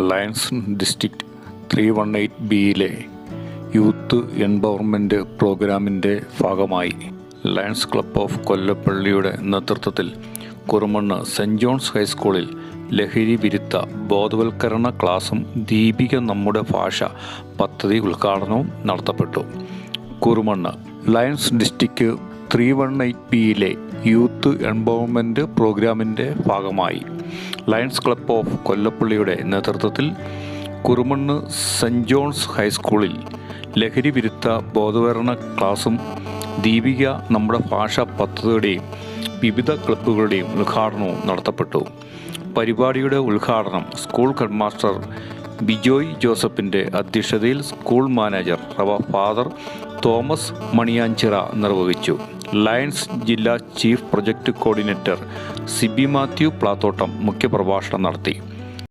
Lions district 318ബിയിലെ youth empowerment പ്രോഗ്രാമിൻ്റെ ഭാഗമായി lions club of കൊല്ലപ്പള്ളിയുടെ നേതൃത്വത്തിൽ കുറുമണ്ണ് സെൻറ് ജോൺസ് ഹൈസ്കൂളിൽ ലഹരി വിരുദ്ധ ബോധവൽക്കരണ ക്ലാസും ദീപിക നമ്മുടെ ഭാഷ പദ്ധതി ഉദ്ഘാടനവും നടത്തപ്പെട്ടു. Kurumannu lions district 318ബിയിലെ youth empowerment പ്രോഗ്രാമിൻ്റെ ഭാഗമായി ലയൺസ് ക്ലബ്ബ് ഓഫ് കൊല്ലപ്പള്ളിയുടെ നേതൃത്വത്തിൽ കുറുമണ്ണ് സെൻറ് ജോൺസ് ഹൈസ്കൂളിൽ ലഹരി വിരുദ്ധ ബോധവൽക്കരണ ക്ലാസും ദീപിക നമ്മുടെ ഭാഷ പദ്ധതിയുടെയും വിവിധ ക്ലബ്ബുകളുടെയും ഉദ്ഘാടനവും നടത്തപ്പെട്ടു. പരിപാടിയുടെ ഉദ്ഘാടനം സ്കൂൾ ഹെഡ്മാസ്റ്റർ ബിജോയ് ജോസഫിൻ്റെ അധ്യക്ഷതയിൽ school manager father Thomas Maniyanchira നിർവഹിച്ചു. ലയൺസ് ജില്ലാ chief project coordinator Sibi Mathew Plathottam മുഖ്യപ്രഭാഷണം നടത്തി.